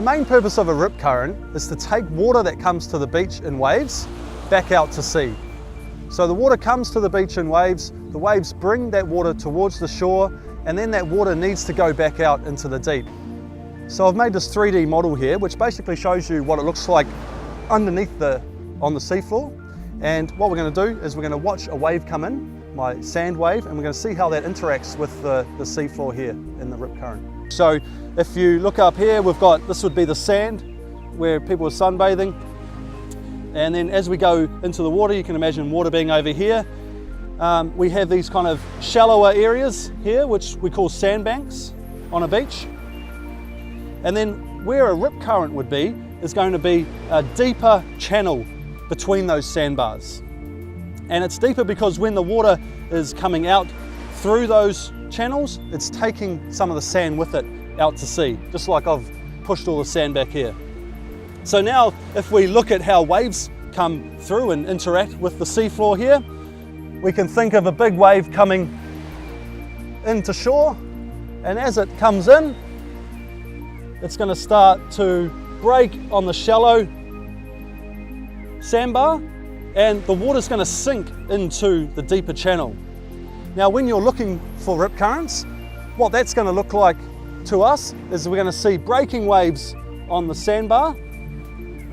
The main purpose of a rip current is to take water that comes to the beach in waves back out to sea. So the water comes to the beach in waves, the waves bring that water towards the shore, and then that water needs to go back out into the deep. So I've made this 3D model here, which basically shows you what it looks like underneath on the seafloor. And what we're going to do is we're going to watch a wave come in, my sand wave, and we're going to see how that interacts with the seafloor here in the rip current. So if you look up here, we've got, this would be the sand where people are sunbathing. And then as we go into the water, you can imagine water being over here. We have these kind of shallower areas here, which we call sandbanks on a beach. And then where a rip current would be is going to be a deeper channel between those sandbars. And it's deeper because when the water is coming out through those channels, it's taking some of the sand with it out to sea, just like I've pushed all the sand back here. So now if we look at how waves come through and interact with the seafloor here, we can think of a big wave coming into shore, and as it comes in, it's going to start to break on the shallow sandbar, and the water's going to sink into the deeper channel. Now when you're looking for rip currents, what that's going to look like to us is we're going to see breaking waves on the sandbar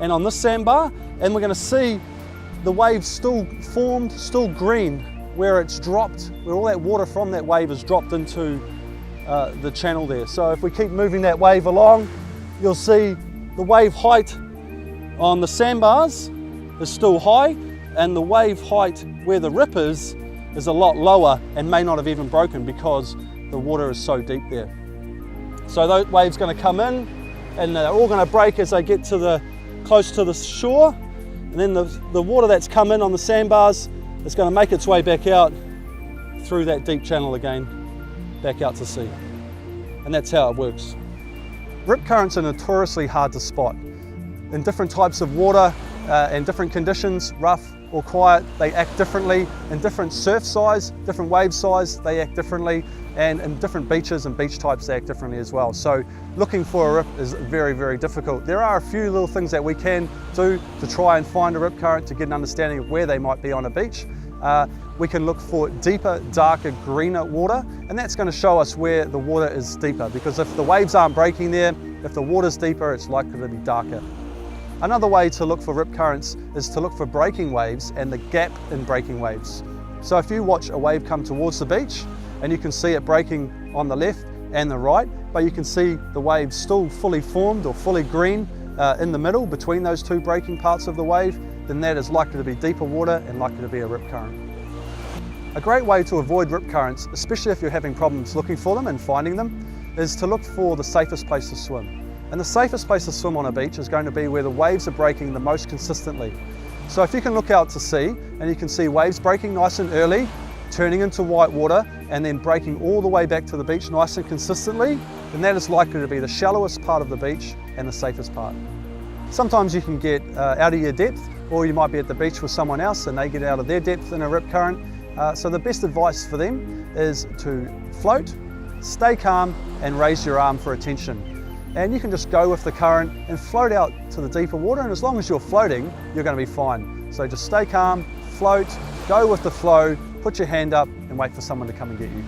and on this sandbar, and we're going to see the wave still formed, still green, where it's dropped, where all that water from that wave is dropped into the channel there. So if we keep moving that wave along, you'll see the wave height on the sandbars is still high, and the wave height where the rip is a lot lower and may not have even broken because the water is so deep there. So those waves going to come in, and they're all going to break as they get to close to the shore, and then the water that's come in on the sandbars is going to make its way back out through that deep channel again, back out to sea. And that's how it works. Rip currents are notoriously hard to spot. In different types of water and different conditions, rough or quiet, they act differently. In different surf size, different wave size, they act differently. And in different beaches and beach types, they act differently as well. So looking for a rip is very, very difficult. There are a few little things that we can do to try and find a rip current to get an understanding of where they might be on a beach. We can look for deeper, darker, greener water, and that's going to show us where the water is deeper, because if the waves aren't breaking there, if the water's deeper, it's likely to be darker. Another way to look for rip currents is to look for breaking waves and the gap in breaking waves. So if you watch a wave come towards the beach, and you can see it breaking on the left and the right, but you can see the wave still fully formed or fully green in the middle between those two breaking parts of the wave, then that is likely to be deeper water and likely to be a rip current. A great way to avoid rip currents, especially if you're having problems looking for them and finding them, is to look for the safest place to swim. And the safest place to swim on a beach is going to be where the waves are breaking the most consistently. So if you can look out to sea and you can see waves breaking nice and early, turning into white water, and then breaking all the way back to the beach nice and consistently, then that is likely to be the shallowest part of the beach and the safest part. Sometimes you can get out of your depth, or you might be at the beach with someone else and they get out of their depth in a rip current. So the best advice for them is to float, stay calm, and raise your arm for attention. And you can just go with the current and float out to the deeper water, and as long as you're floating, you're going to be fine. So just stay calm, float, go with the flow, put your hand up and wait for someone to come and get you.